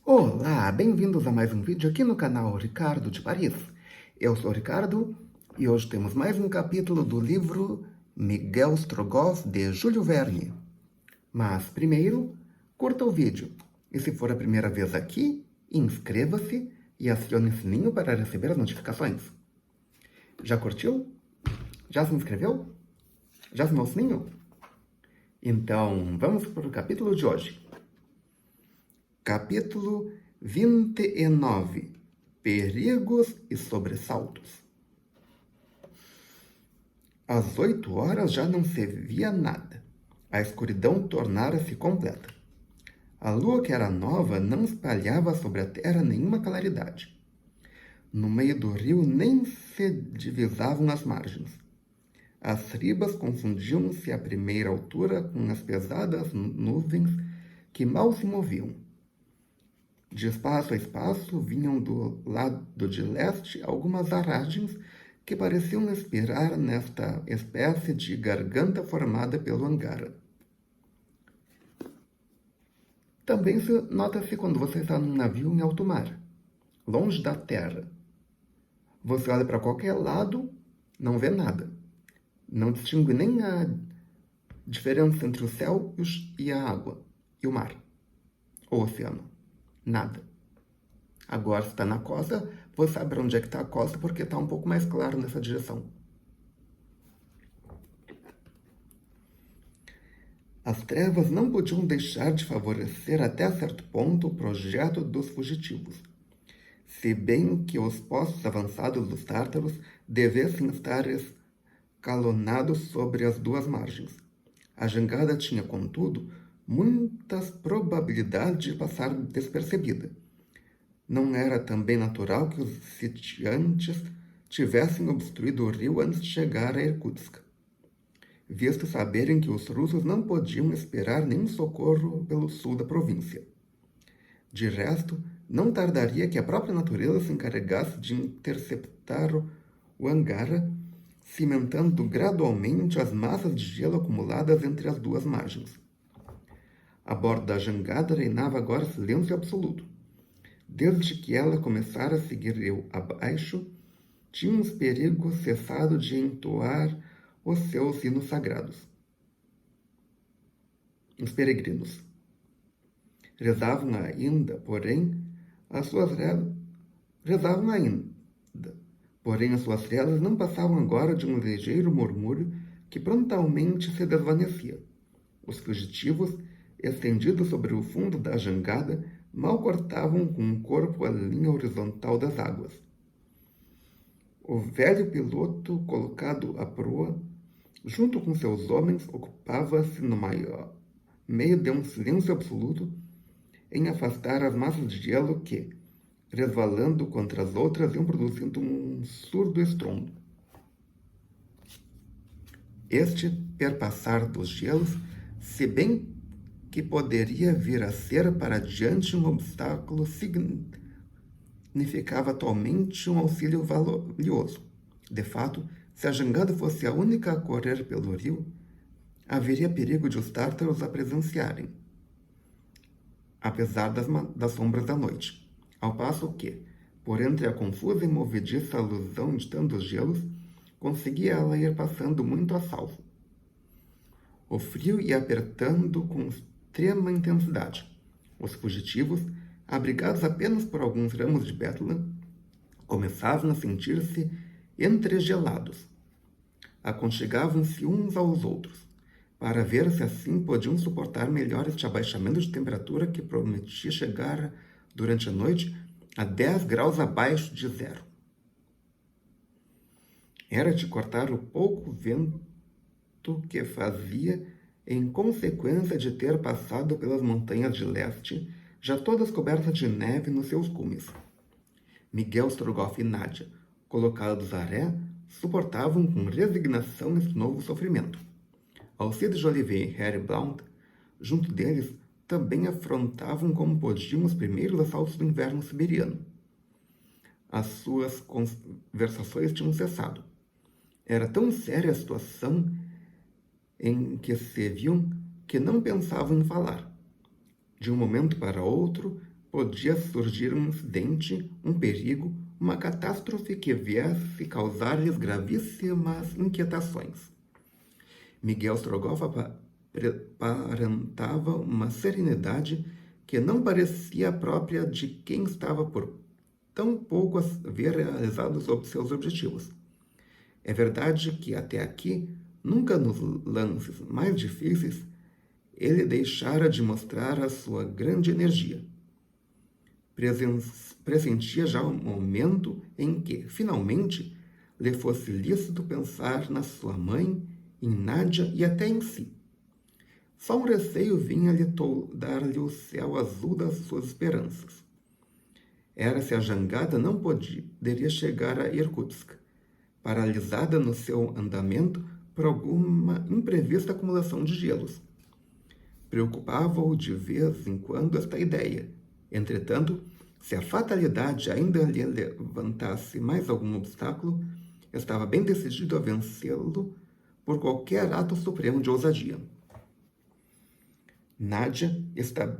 Olá, bem-vindos a mais um vídeo aqui no canal Ricardo de Paris. Eu sou o Ricardo e hoje temos mais um capítulo do livro Miguel Strogoff, de Júlio Verne. Mas primeiro, curta o vídeo. E se for a primeira vez aqui, inscreva-se e acione o sininho para receber as notificações. Já curtiu? Já se inscreveu? Já assinou o sininho? Então, vamos para o capítulo de hoje. Capítulo 29. Perigos e sobressaltos. Às 8 horas já não se via nada. A escuridão tornara-se completa. A lua, que era nova, não espalhava sobre a terra nenhuma claridade. No meio do rio nem se divisavam as margens. As ribas confundiam-se à primeira altura com as pesadas nuvens que mal se moviam. De espaço a espaço vinham do lado de leste algumas aragens que pareciam expirar nesta espécie de garganta formada pelo Angara. Também se nota-se quando você está num navio em alto mar, longe da terra. Você olha para qualquer lado, não vê nada. Não distingue nem a diferença entre o céu e a água, e o mar, o oceano. Nada. Agora, se está na costa, você sabe onde é que está a costa, porque está um pouco mais claro nessa direção. As trevas não podiam deixar de favorecer até certo ponto o projeto dos fugitivos, se bem que os postos avançados dos tártaros devessem estar escalonados sobre as duas margens. A jangada tinha, contudo, muitas probabilidades de passar despercebida. Não era também natural que os sitiantes tivessem obstruído o rio antes de chegar a Irkutsk, visto saberem que os russos não podiam esperar nenhum socorro pelo sul da província. De resto, não tardaria que a própria natureza se encarregasse de interceptar o Angara, cimentando gradualmente as massas de gelo acumuladas entre as duas margens. A bordo da jangada reinava agora silêncio absoluto. Desde que ela começara a seguir rio abaixo, tinham os perigos cessado de entoar os seus hinos sagrados. Os peregrinos rezavam ainda, porém, as suas rezas não passavam agora de um ligeiro murmúrio que prontamente se desvanecia. Os fugitivos, estendidos sobre o fundo da jangada, mal cortavam com o corpo a linha horizontal das águas. O velho piloto, colocado à proa, junto com seus homens, ocupava-se no meio de um silêncio absoluto em afastar as massas de gelo que, resvalando contra as outras, iam produzindo um surdo estrondo. Este perpassar dos gelos, se bem que poderia vir a ser para diante um obstáculo, significava atualmente um auxílio valioso. De fato, se a jangada fosse a única a correr pelo rio, haveria perigo de os tártaros a presenciarem, apesar das sombras da noite. Ao passo que, por entre a confusa e movediça alusão de tantos gelos, conseguia ela ir passando muito a salvo. O frio ia apertando com extrema intensidade. Os fugitivos, abrigados apenas por alguns ramos de bétula, começavam a sentir-se entregelados. Aconchegavam-se uns aos outros, para ver se assim podiam suportar melhor este abaixamento de temperatura que prometia chegar durante a noite a 10 graus abaixo de zero. Era de cortar o pouco vento que fazia em consequência de ter passado pelas montanhas de leste, já todas cobertas de neve nos seus cumes. Miguel Strogoff e Nádia, colocados a ré, suportavam com resignação esse novo sofrimento. Alcides Jolivet e Harry Blount, junto deles, também afrontavam como podiam os primeiros assaltos do inverno siberiano. As suas conversações tinham cessado. Era tão séria a situação em que se viam que não pensavam em falar. De um momento para outro, podia surgir um incidente, um perigo, uma catástrofe que viesse causar-lhes gravíssimas inquietações. Miguel Strogoff aparentava uma serenidade que não parecia própria de quem estava por tão pouco a ver realizados seus objetivos. É verdade que até aqui, nunca nos lances mais difíceis, ele deixara de mostrar a sua grande energia. Pressentia já o momento em que, finalmente, lhe fosse lícito pensar na sua mãe, em Nádia e até em si. Só um receio vinha-lhe dar-lhe o céu azul das suas esperanças. Era se a jangada não poderia chegar a Irkutsk, paralisada no seu andamento por alguma imprevista acumulação de gelos. Preocupava-o de vez em quando esta ideia. Entretanto, se a fatalidade ainda lhe levantasse mais algum obstáculo, estava bem decidido a vencê-lo por qualquer ato supremo de ousadia. Nádia,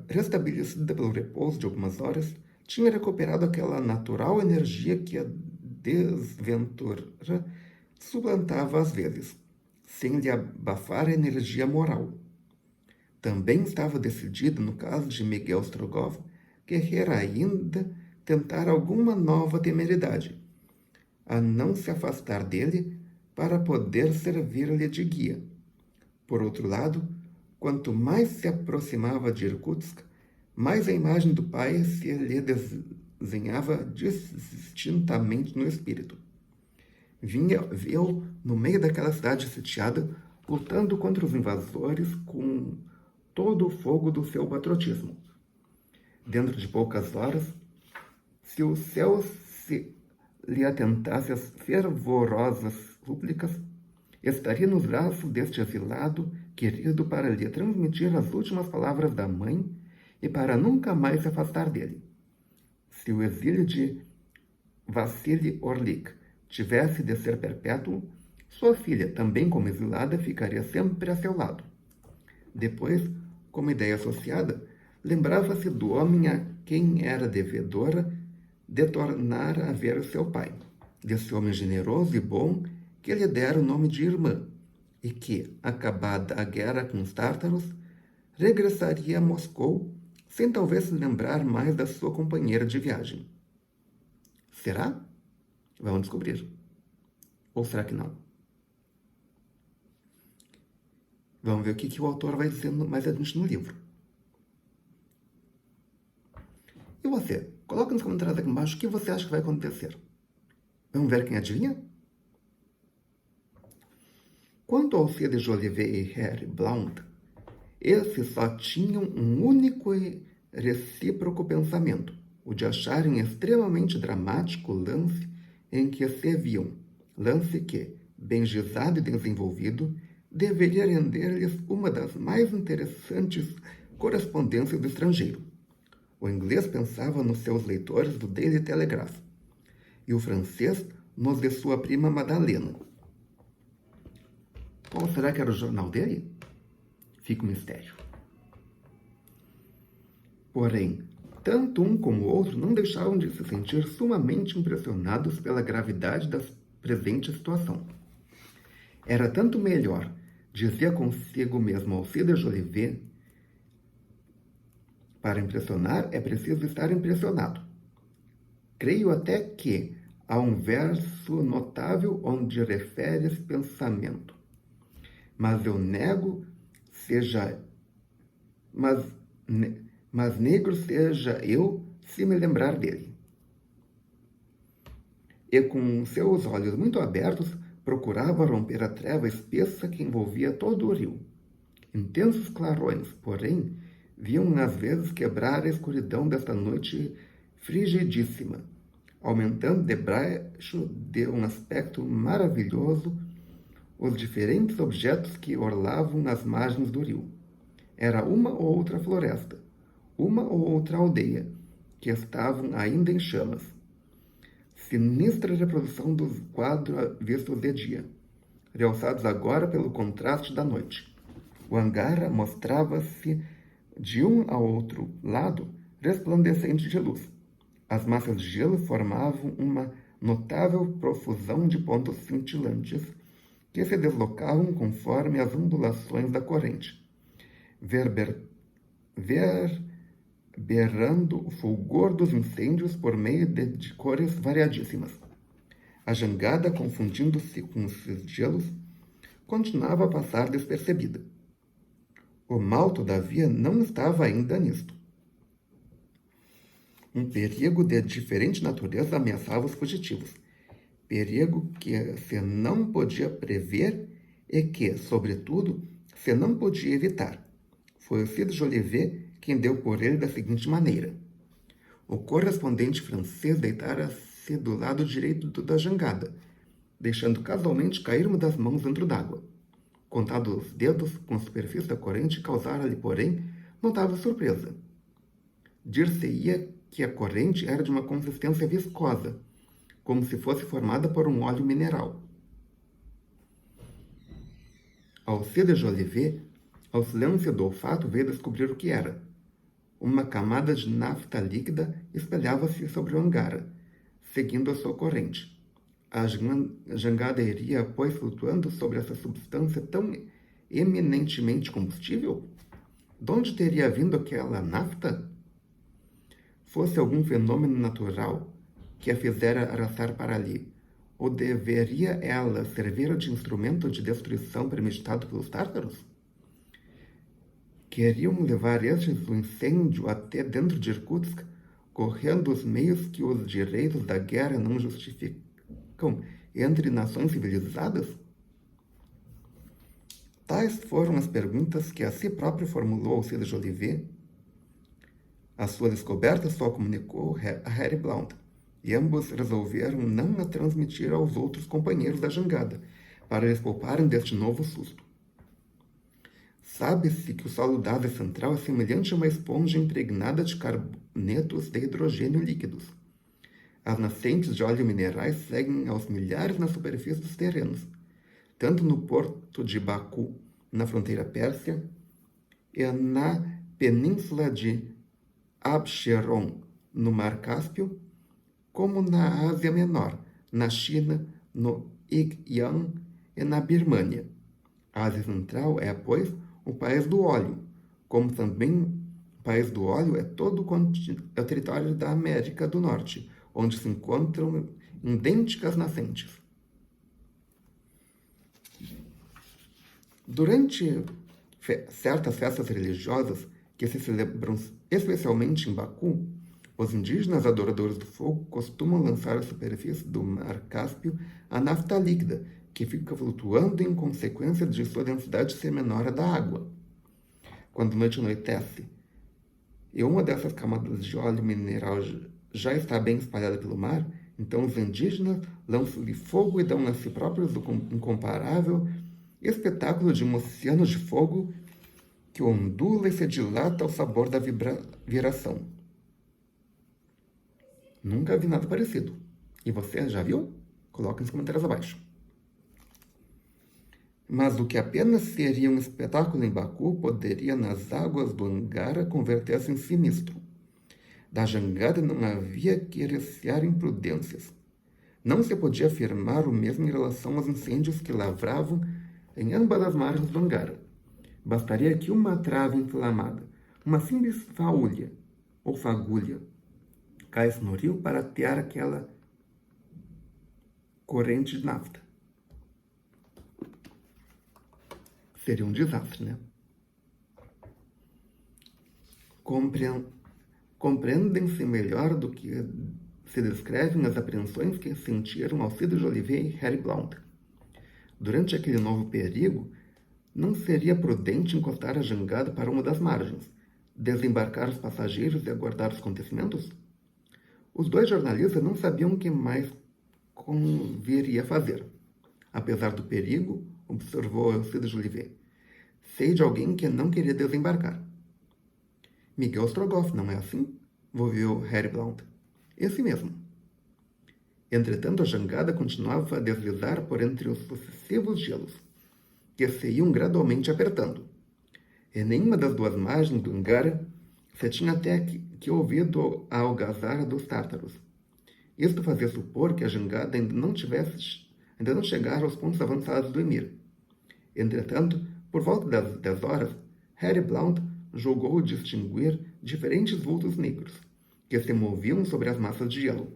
restabelecida pelo repouso de algumas horas, tinha recuperado aquela natural energia que a desventura suplantava às vezes, sem lhe abafar a energia moral. Também estava decidido, no caso de Miguel Strogoff, querer ainda tentar alguma nova temeridade, a não se afastar dele para poder servir-lhe de guia. Por outro lado, quanto mais se aproximava de Irkutsk, mais a imagem do pai se lhe desenhava distintamente no espírito. Viu no meio daquela cidade sitiada, lutando contra os invasores com todo o fogo do seu patriotismo. Dentro de poucas horas, se o céu se lhe atentasse às fervorosas súplicas, estaria nos braços deste exilado querido para lhe transmitir as últimas palavras da mãe e para nunca mais se afastar dele. Se o exílio de Vassili Orlik tivesse de ser perpétuo, sua filha, também como exilada, ficaria sempre a seu lado. Depois, como ideia associada, lembrava-se do homem a quem era devedora de tornar a ver seu pai, desse homem generoso e bom que lhe dera o nome de irmã, e que, acabada a guerra com os tártaros, regressaria a Moscou sem talvez se lembrar mais da sua companheira de viagem. Será? Vamos descobrir. Ou será que não? Vamos ver o que o autor vai dizendo mais adiante no livro. E você? Coloca nos comentários aqui embaixo o que você acha que vai acontecer. Vamos ver quem adivinha? Quanto ao Cid Jolivet e Harry Blount, esses só tinham um único e recíproco pensamento, o de acharem extremamente dramático o lance em que se viam, lance que, bem gizado e desenvolvido, deveria render-lhes uma das mais interessantes correspondências do estrangeiro. O inglês pensava nos seus leitores do Daily Telegraph, e o francês nos de sua prima Madalena. Qual será que era o jornal dele? Fica um mistério. Porém, tanto um como o outro não deixavam de se sentir sumamente impressionados pela gravidade da presente situação. Era tanto melhor, dizia consigo mesmo Alcide Jolivet, para impressionar é preciso estar impressionado. Creio até que há um verso notável onde refere esse pensamento. Mas eu nego mas negro seja eu se me lembrar dele. E com seus olhos muito abertos, procurava romper a treva espessa que envolvia todo o rio. Intensos clarões, porém, viam às vezes quebrar a escuridão desta noite frigidíssima, aumentando debaixo de um aspecto maravilhoso os diferentes objetos que orlavam as margens do rio. Era uma ou outra floresta, uma ou outra aldeia, que estavam ainda em chamas. Sinistra reprodução dos quadros vistos de dia, realçados agora pelo contraste da noite. O hangar mostrava-se, de um ao outro lado, resplandecente de luz. As massas de gelo formavam uma notável profusão de pontos cintilantes que se deslocavam conforme as ondulações da corrente, verberando o fulgor dos incêndios por meio de cores variadíssimas. A jangada, confundindo-se com os gelos, continuava a passar despercebida. O mal, todavia, não estava ainda nisto. Um perigo de diferente natureza ameaçava os fugitivos. Perigo que se não podia prever e que, sobretudo, se não podia evitar. Foi o Cid Jolivet quem deu por ele da seguinte maneira. O correspondente francês deitara-se do lado direito da jangada, deixando casualmente cair uma das mãos dentro d'água. Contados os dedos com a superfície da corrente causara-lhe, porém, notável surpresa. Dir-se-ia que a corrente era de uma consistência viscosa, como se fosse formada por um óleo mineral. Alcide Jolivet, ao silêncio do olfato, veio descobrir o que era. Uma camada de nafta líquida espalhava-se sobre o hangar, seguindo a sua corrente. A jangada iria, pois, flutuando sobre essa substância tão eminentemente combustível? De onde teria vindo aquela nafta? Fosse algum fenômeno natural que a fizera arrastar para ali, ou deveria ela servir de instrumento de destruição premeditado pelos tártaros? Queriam levar estes o incêndio até dentro de Irkutsk, correndo os meios que os direitos da guerra não justificam entre nações civilizadas? Tais foram as perguntas que a si próprio formulou Alcide Jolivet. A sua descoberta só comunicou a Harry Blount, e ambos resolveram não a transmitir aos outros companheiros da jangada, para lhes pouparem deste novo susto. Sabe-se que o solo da Ásia Central é semelhante a uma esponja impregnada de carbonetos de hidrogênio líquidos. As nascentes de óleo minerais seguem aos milhares na superfície dos terrenos, tanto no porto de Baku, na fronteira pérsia, e na península de Absheron, no Mar Cáspio, como na Ásia Menor, na China, no Xinjiang e na Birmânia. A Ásia Central é, pois, o país do óleo, como também o país do óleo é todo o território da América do Norte, onde se encontram idênticas nascentes. Durante certas festas religiosas que se celebram especialmente em Baku, os indígenas adoradores do fogo costumam lançar à superfície do Mar Cáspio a nafta líquida, que fica flutuando em consequência de sua densidade ser menor à da água. Quando a noite anoitece e uma dessas camadas de óleo mineral já está bem espalhada pelo mar, então os indígenas lançam-lhe fogo e dão a si próprios o incomparável espetáculo de um oceano de fogo que ondula e se dilata ao sabor da vibração. Nunca vi nada parecido. E você já viu? Coloque nos comentários abaixo. Mas o que apenas seria um espetáculo em Baku poderia nas águas do Angara converter-se em sinistro. Da jangada não havia que recear imprudências. Não se podia afirmar o mesmo em relação aos incêndios que lavravam em ambas as margens do Angara. Bastaria que uma trave inflamada, uma simples faúlha ou fagulha, caísse no rio para atear aquela corrente de nafta. Seria um desastre, né? Compreendem-se melhor do que se descrevem as apreensões que sentiram Alcide Jolivet e Harry Blount. Durante aquele novo perigo, não seria prudente encostar a jangada para uma das margens, desembarcar os passageiros e aguardar os acontecimentos? Os dois jornalistas não sabiam o que mais conviria fazer. Apesar do perigo, observou Alcide Jolivet, sei de alguém que não queria desembarcar. Miguel Strogoff, não é assim? Volviu Harry Blount. Esse mesmo. Entretanto, a jangada continuava a deslizar por entre os sucessivos gelos, que se iam gradualmente apertando. E nenhuma das duas margens do Angara Se tinha até que ouvido a algazarra dos tártaros. Isto fazia supor que a jangada ainda não chegara aos pontos avançados do Emir. Entretanto, por volta das 10 horas, Harry Blount julgou distinguir diferentes vultos negros, que se moviam sobre as massas de gelo.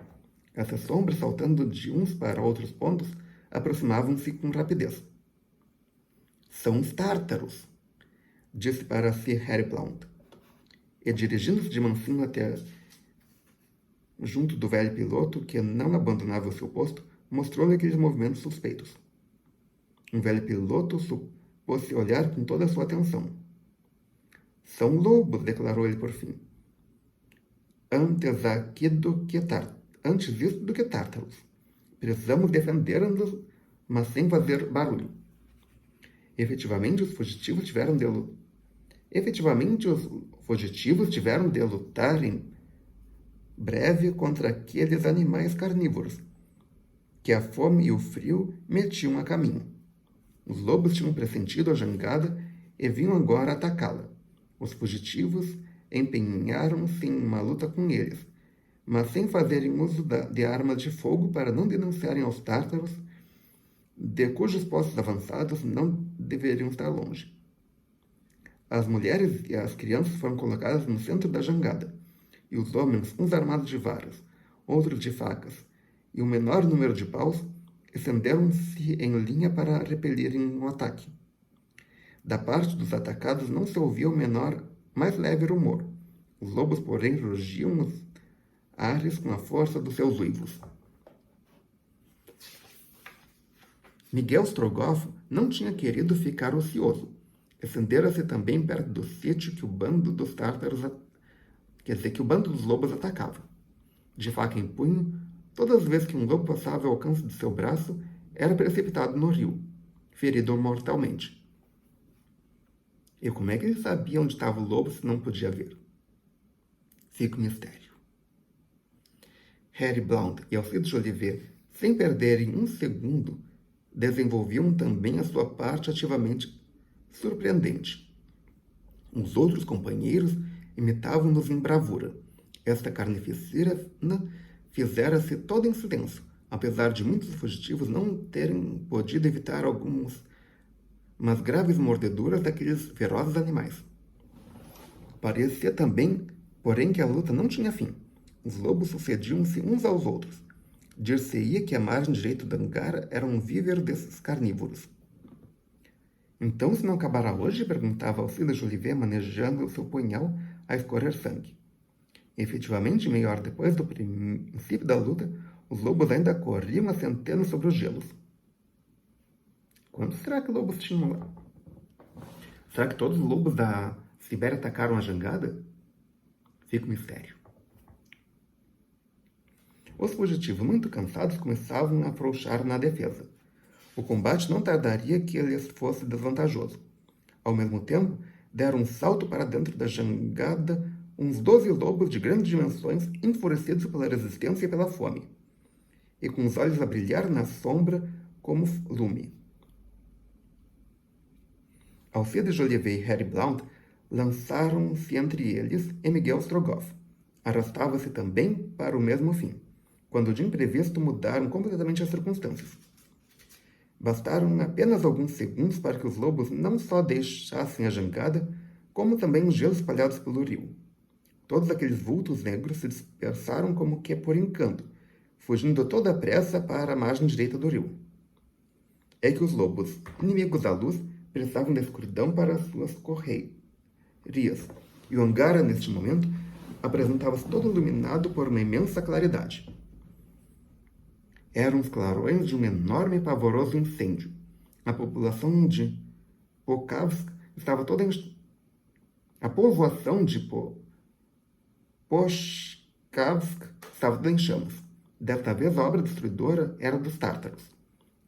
Essas sombras, saltando de uns para outros pontos, aproximavam-se com rapidez. São os tártaros, disse para si Harry Blount. E dirigindo-se de mansinho até junto do velho piloto, que não abandonava o seu posto, mostrou-lhe aqueles movimentos suspeitos. O velho piloto pôs-se a olhar com toda a sua atenção. São lobos, declarou ele por fim. Antes disso do que tártaros. Precisamos defender-nos, mas sem fazer barulho. Efetivamente, os fugitivos tiveram de lutar em breve contra aqueles animais carnívoros, que a fome e o frio metiam a caminho. Os lobos tinham pressentido a jangada e vinham agora atacá-la. Os fugitivos empenharam-se em uma luta com eles, mas sem fazerem uso de armas de fogo para não denunciarem aos tártaros, de cujos postos avançados não deveriam estar longe. As mulheres e as crianças foram colocadas no centro da jangada, e os homens, uns armados de varas, outros de facas, e um menor número de paus, estenderam-se em linha para repelirem um ataque. Da parte dos atacados não se ouvia o mais leve rumor. Os lobos, porém, rugiam os ares com a força dos seus uivos. Miguel Strogoff não tinha querido ficar ocioso. Estendera-se também perto do sítio que o bando dos lobos atacava. De faca em punho, todas as vezes que um lobo passava ao alcance de seu braço, era precipitado no rio, ferido mortalmente. E como é que ele sabia onde estava o lobo se não podia ver? Fica o mistério. Harry Blount e Alcides Jolivet, sem perderem um segundo, desenvolviam também a sua parte ativamente surpreendente. Os outros companheiros imitavam-nos em bravura. Esta carnificina fizera-se toda em silêncio, apesar de muitos fugitivos não terem podido evitar umas graves mordeduras daqueles ferozes animais. Parecia também, porém, que a luta não tinha fim. Os lobos sucediam-se uns aos outros. Dir-se-ia que a margem direita da Angara era um víver desses carnívoros. Então, se não acabará hoje? Perguntava Alcides Jolivet, manejando o seu punhal a escorrer sangue. Efetivamente, meia hora depois do princípio da luta, os lobos ainda corriam a centenas sobre os gelos. Quantos será que lobos tinham lá? Será que todos os lobos da Sibéria atacaram a jangada? Fica o mistério. Os fugitivos, muito cansados, começavam a afrouxar na defesa. O combate não tardaria que lhes fosse desvantajoso. Ao mesmo tempo, deram um salto para dentro da jangada uns 12 lobos de grandes dimensões, enfurecidos pela resistência e pela fome, e com os olhos a brilhar na sombra como lume. Alcides Jolivet e Harry Blount lançaram-se entre eles e Miguel Strogoff. Arrastava-se também para o mesmo fim, quando de imprevisto mudaram completamente as circunstâncias. Bastaram apenas alguns segundos para que os lobos não só deixassem a jangada, como também os gelos espalhados pelo rio. Todos aqueles vultos negros se dispersaram como que por encanto, fugindo a toda pressa para a margem direita do rio. É que os lobos, inimigos da luz, precisavam da escuridão para suas correrias, e o Angara, neste momento, apresentava-se todo iluminado por uma imensa claridade. Eram os clarões de um enorme e pavoroso incêndio. A população de Pokrovsk estava toda A povoação de Pochkavsk estava toda em chamas. Desta vez, a obra destruidora era dos tártaros.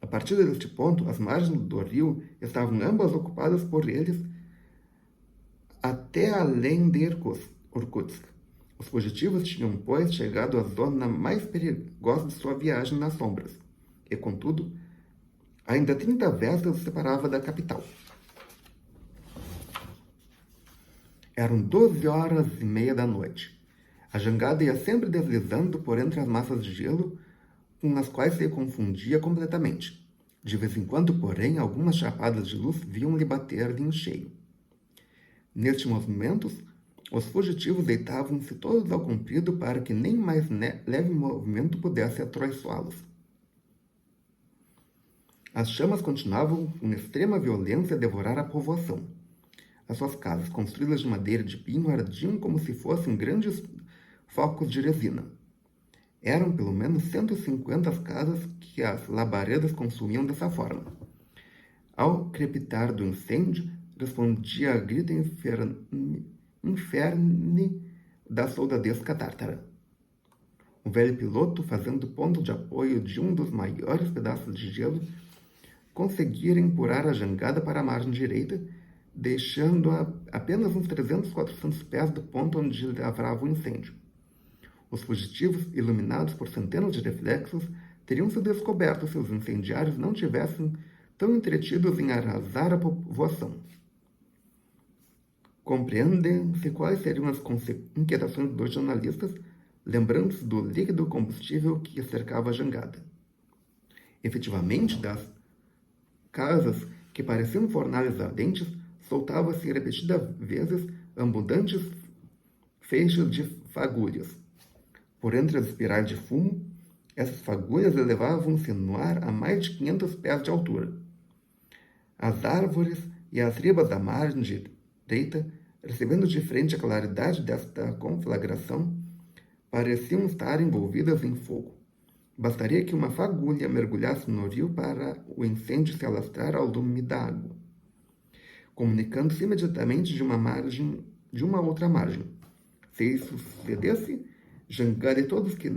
A partir deste ponto, as margens do rio estavam ambas ocupadas por eles até além de Irkutsk. Os fugitivos tinham, pois, chegado à zona mais perigosa de sua viagem nas sombras, e, contudo, ainda 30 verstas os separava da capital. Eram 12h30 da noite. A jangada ia sempre deslizando por entre as massas de gelo, com as quais se confundia completamente. De vez em quando, porém, algumas chapadas de luz viam-lhe bater-lhe em cheio. Nestes movimentos, os fugitivos deitavam-se todos ao comprido para que nem mais leve movimento pudesse atraiçoá-los. As chamas continuavam com extrema violência a devorar a povoação. As suas casas, construídas de madeira e de pinho, ardiam como se fossem grandes focos de resina. Eram pelo menos 150 as casas que as labaredas consumiam dessa forma. Ao crepitar do incêndio, respondia a grito inferne da soldadesca tártara. O velho piloto, fazendo ponto de apoio de um dos maiores pedaços de gelo, conseguira empurrar a jangada para a margem direita, deixando-a apenas uns 300, 400 pés do ponto onde lavrava o incêndio. Os fugitivos, iluminados por centenas de reflexos, teriam sido descobertos se os incendiários não tivessem tão entretidos em arrasar a povoação. Compreendem-se quais seriam as inquietações dos jornalistas, lembrando-se do líquido combustível que cercava a jangada. Efetivamente, das casas que pareciam fornalhas ardentes, soltava-se repetidas vezes abundantes feixes de fagulhas. Por entre as espirais de fumo, essas fagulhas elevavam-se no ar a mais de 500 pés de altura. As árvores e as ribas da margem direita, recebendo de frente a claridade desta conflagração, pareciam estar envolvidas em fogo. Bastaria que uma fagulha mergulhasse no rio para o incêndio se alastrar ao lume da água, comunicando-se imediatamente de uma outra margem. Se isso sucedesse, jangada e todos que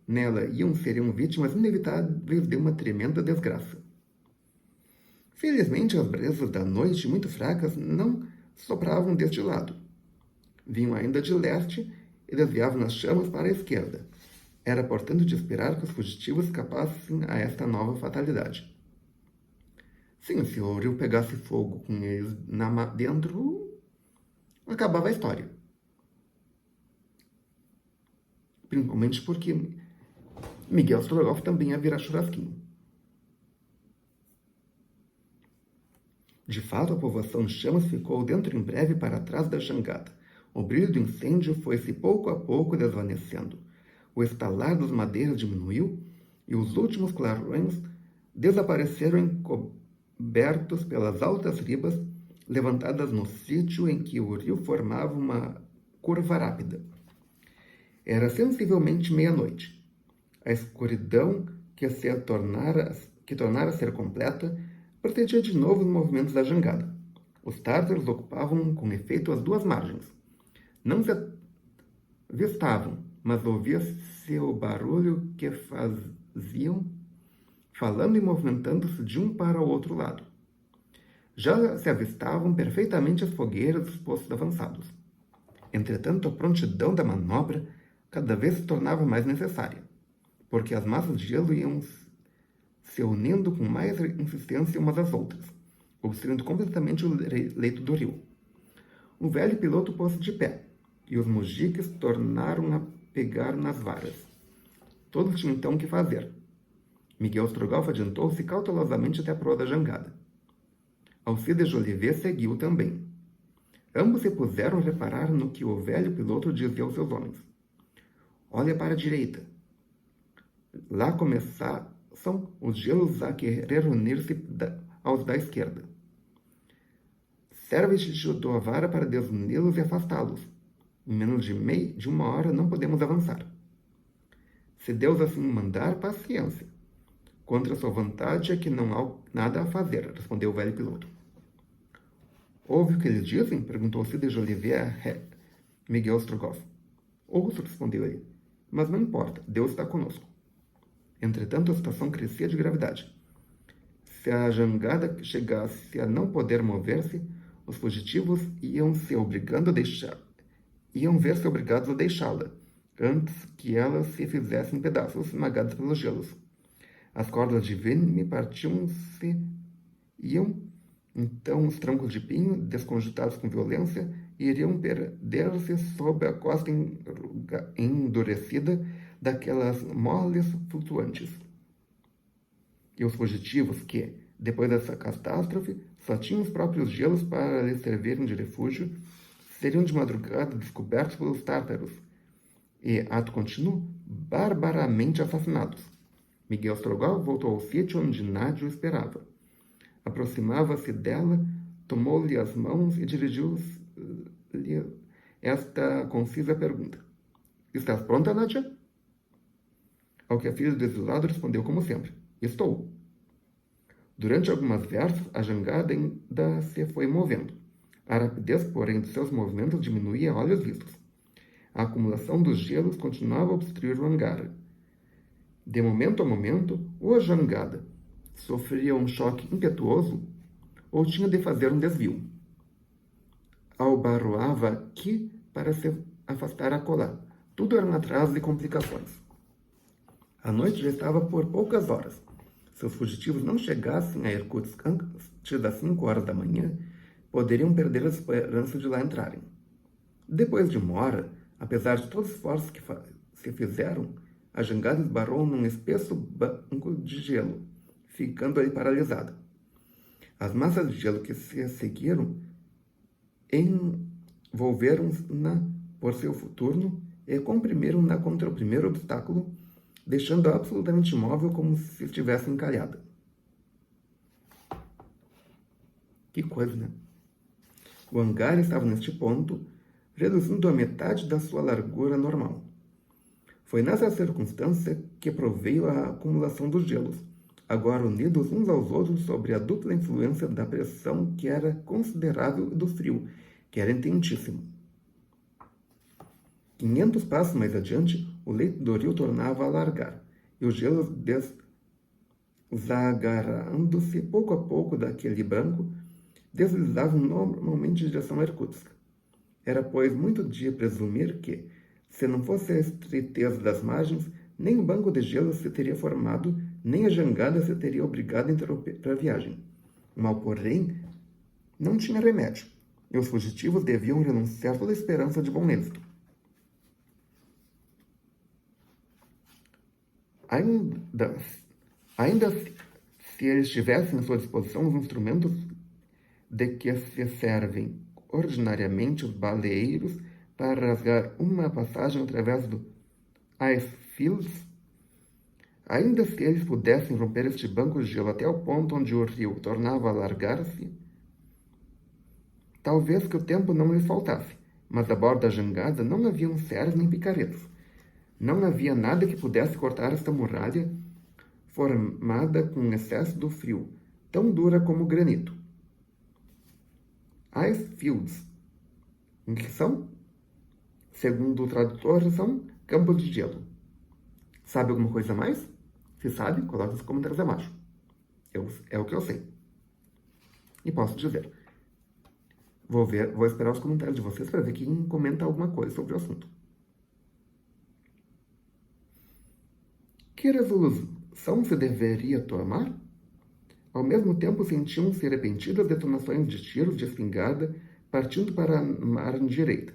nela seriam vítimas inevitáveis de uma tremenda desgraça. Felizmente, as brezas da noite, muito fracas, não sopravam deste lado. Vinham ainda de leste e desviavam as chamas para a esquerda. Era, portanto, de esperar que os fugitivos escapassem a esta nova fatalidade. Sim, se o rio pegasse fogo com eles dentro, acabava a história. Principalmente porque Miguel Strogoff também ia virar churrasquinho. De fato, a povoação de chamas ficou dentro em breve para trás da jangada. O brilho do incêndio foi-se pouco a pouco desvanecendo. O estalar das madeiras diminuiu e os últimos clarões desapareceram encobertos pelas altas ribas levantadas no sítio em que o rio formava uma curva rápida. Era sensivelmente meia-noite. A escuridão que tornara a ser completa protegia de novo os movimentos da jangada. Os tártaros ocupavam com efeito as duas margens. Não se avistavam, mas ouvia-se o barulho que faziam, falando e movimentando-se de um para o outro lado. Já se avistavam perfeitamente as fogueiras dos postos avançados. Entretanto, a prontidão da manobra cada vez se tornava mais necessária, porque as massas de gelo iam se unindo com mais insistência umas às outras, obstruindo completamente o leito do rio. O velho piloto pôs-se de pé, e os mojiques tornaram a pegar nas varas. Todos tinham então o que fazer. Miguel Strogoff adiantou-se cautelosamente até a proa da jangada. Alcides Jolivet seguiu também. Ambos se puseram a reparar no que o velho piloto dizia aos seus homens. Olha para a direita. Lá começaram os gelos a querer unir-se aos da esquerda. Serve-te de tua vara para desuni-los e afastá-los. Em menos de uma hora não podemos avançar. Se Deus assim mandar, paciência. Contra sua vontade é que não há nada a fazer, respondeu o velho piloto. Ouve o que eles dizem? Perguntou Alcides Jolivet a Miguel Strogoff. Ouço, respondeu ele. Mas não importa, Deus está conosco. Entretanto, a situação crescia de gravidade. Se a jangada chegasse a não poder mover-se, os fugitivos iam ver-se obrigados a deixá-la, antes que ela se fizesse em pedaços esmagados pelos gelos. As cordas de vime partiam-se, então os troncos de pinho, desconjuntados com violência, iriam perder-se sob a costa endurecida daquelas moles flutuantes. E os fugitivos que, depois dessa catástrofe, só tinham os próprios gelos para lhes servirem de refúgio, seriam de madrugada descobertos pelos tártaros e, ato contínuo, barbaramente assassinados. Miguel Strogoff voltou ao sítio onde Nádia o esperava. Aproximava-se dela, tomou-lhe as mãos e dirigiu-lhe esta concisa pergunta. Estás pronta, Nádia? Ao que a filha do exilado respondeu como sempre. Estou. Durante algumas versas, a jangada ainda se foi movendo. A rapidez, porém, de seus movimentos diminuía a olhos vistos. A acumulação dos gelos continuava a obstruir o hangar. De momento a momento, ou a jangada sofria um choque impetuoso, ou tinha de fazer um desvio. Albarroava aqui para se afastar acolá. Tudo era um atraso de complicações. A noite já estava por poucas horas. Se os fugitivos não chegassem a Irkutsk antes das 5 horas da manhã, poderiam perder a esperança de lá entrarem. Depois de uma hora, apesar de todos os esforços que se fizeram, a jangada esbarrou num espesso banco de gelo, ficando ali paralisada. As massas de gelo que se seguiram envolveram-na por seu turno e comprimiram-na contra o primeiro obstáculo, deixando-a absolutamente imóvel como se estivesse encalhada. Que coisa, né? O hangar estava neste ponto, reduzindo a metade da sua largura normal. Foi nessa circunstância que proveio a acumulação dos gelos, agora unidos uns aos outros sobre a dupla influência da pressão que era considerável e do frio, que era intentíssimo. 500 passos mais adiante, o leito do rio tornava a alargar, e os gelos desagarrando-se pouco a pouco daquele banco, deslizavam normalmente em direção a Irkutsk. Era, pois, muito de presumir que, se não fosse a estreiteza das margens, nem o banco de gelo se teria formado, nem a jangada se teria obrigado a interromper a viagem. O mal, porém, não tinha remédio, e os fugitivos deviam renunciar toda a esperança de bom êxito. Ainda se eles tivessem à sua disposição os instrumentos de que se servem ordinariamente os baleeiros para rasgar uma passagem através do ice fields, ainda se eles pudessem romper este banco de gelo até o ponto onde o rio tornava a alargar-se, talvez que o tempo não lhes faltasse, mas a bordo da jangada não haviam serras nem picaretas. Não havia nada que pudesse cortar esta muralha formada com excesso do frio, tão dura como o granito. Ice fields, em que são? Segundo o tradutor, são campos de gelo. Sabe alguma coisa a mais? Se sabe, coloque nos comentários abaixo. É o que eu sei. E posso dizer. Vou esperar os comentários de vocês para ver quem comenta alguma coisa sobre o assunto. Que resolução se deveria tomar? Ao mesmo tempo, sentiam-se repentinas detonações de tiros de espingarda partindo para a margem direita.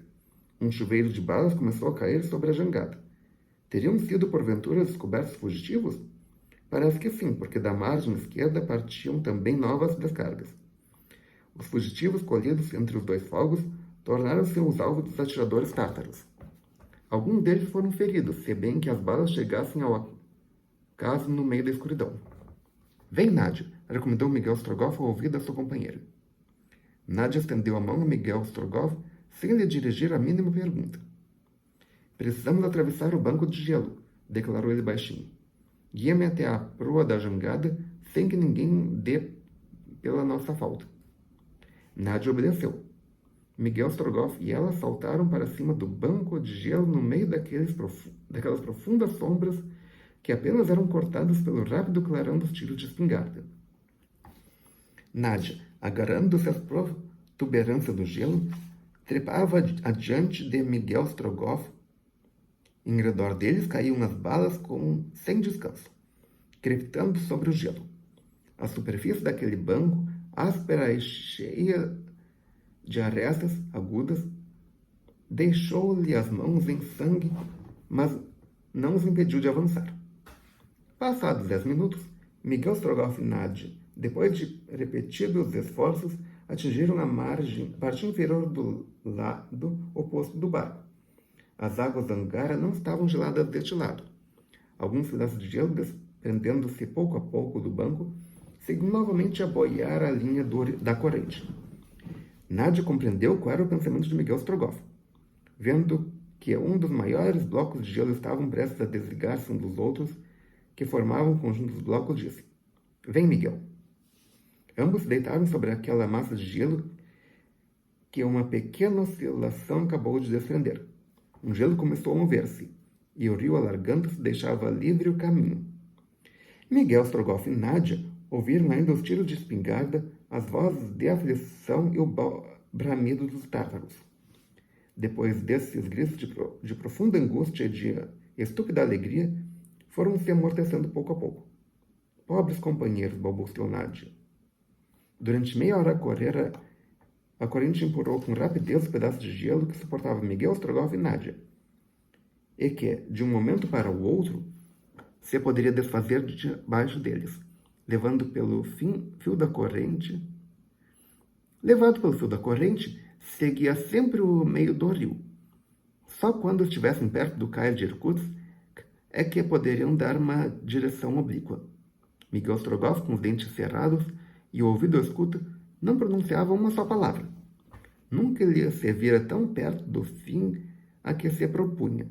Um chuveiro de balas começou a cair sobre a jangada. Teriam sido, porventura, descobertos fugitivos? Parece que sim, porque da margem esquerda partiam também novas descargas. Os fugitivos colhidos entre os dois fogos tornaram-se os alvos dos atiradores tártaros. Alguns deles foram feridos, se bem que as balas chegassem ao acaso no meio da escuridão. Vem, Nádia, recomendou Miguel Strogoff ao ouvido da sua companheira. Nádia estendeu a mão a Miguel Strogoff sem lhe dirigir a mínima pergunta. Precisamos atravessar o banco de gelo, declarou ele baixinho. Guia-me até a proa da jangada sem que ninguém dê pela nossa falta. Nádia obedeceu. Miguel Strogoff e ela saltaram para cima do banco de gelo no meio daquelas profundas sombras que apenas eram cortadas pelo rápido clarão dos tiros de espingarda. Nádia, agarrando-se às protuberâncias do gelo, trepava adiante de Miguel Strogoff. Em redor deles caíam as balas sem descanso, crepitando sobre o gelo. A superfície daquele banco, áspera e cheia de arestas agudas, deixou-lhe as mãos em sangue, mas não os impediu de avançar. Passados 10 minutos, Miguel Strogoff e Nadia, depois de repetidos esforços, atingiram a parte inferior do lado oposto do barco. As águas da Angara não estavam geladas deste lado. Alguns pedaços de gelo, desprendendo-se pouco a pouco do banco, seguiam novamente a boiar a linha da corrente. Nadia compreendeu qual era o pensamento de Miguel Strogoff. Vendo que um dos maiores blocos de gelo estavam prestes a desligar-se um dos outros, que formavam um conjunto de blocos, disse: "Vem, Miguel." Ambos se deitaram sobre aquela massa de gelo que uma pequena oscilação acabou de desprender. Um gelo começou a mover-se, e o rio, alargando-se, deixava livre o caminho. Miguel Strogoff e Nadia ouviram ainda os tiros de espingarda, as vozes de aflição e o bramido dos tártaros. Depois desses gritos de profunda angústia e de estúpida alegria, foram se amortecendo pouco a pouco. "Pobres companheiros", balbuciou Nadia. Durante meia hora a corrente empurrou com rapidez os pedaços de gelo que suportavam Miguel Strogoff e Nadia, e que, de um momento para o outro, se poderia desfazer debaixo deles, levado pelo fio da corrente, seguia sempre o meio do rio. Só quando estivessem perto do cais de Irkutsk é que poderiam dar uma direção oblíqua. Miguel Strogoff, com os dentes cerrados e o ouvido escuto, não pronunciava uma só palavra. Nunca lhe se vira tão perto do fim a que se propunha.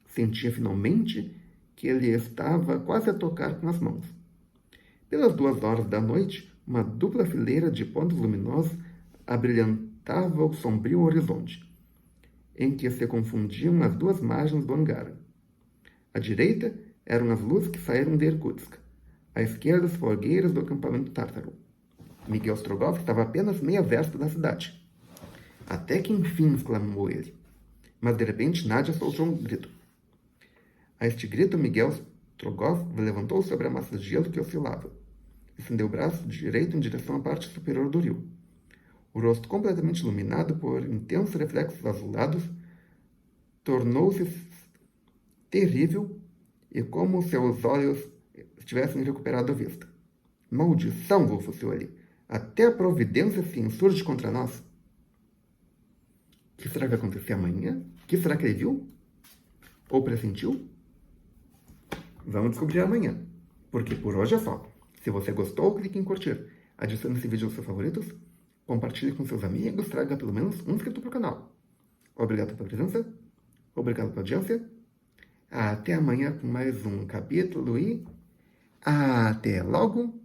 Sentia finalmente que ele estava quase a tocar com as mãos. Pelas 2 horas da noite, uma dupla fileira de pontos luminosos abrilhantava o sombrio horizonte, em que se confundiam as duas margens do Angara. À direita eram as luzes que saíram de Irkutsk, à esquerda as fogueiras do acampamento tártaro. Miguel Strogoff estava apenas meia versta da cidade. "Até que enfim!" exclamou ele. Mas de repente Nadia soltou um grito. A este grito, Miguel Strogoff levantou sobre a massa de gelo que oscilava. Estendeu o braço direito em direção à parte superior do rio. O rosto, completamente iluminado por intensos reflexos azulados, tornou-se terrível e como seus olhos tivessem recuperado a vista. "Maldição!" balbuciou ele. "Até a providência se insurge contra nós." O que será que vai acontecer amanhã? O que será que ele viu? Ou pressentiu? Vamos descobrir amanhã. Porque por hoje é só. Se você gostou, clique em curtir. Adicione esse vídeo aos seus favoritos. Compartilhe com seus amigos. Traga pelo menos um inscrito para o canal. Obrigado pela presença. Obrigado pela audiência. Até amanhã com mais um capítulo e até logo!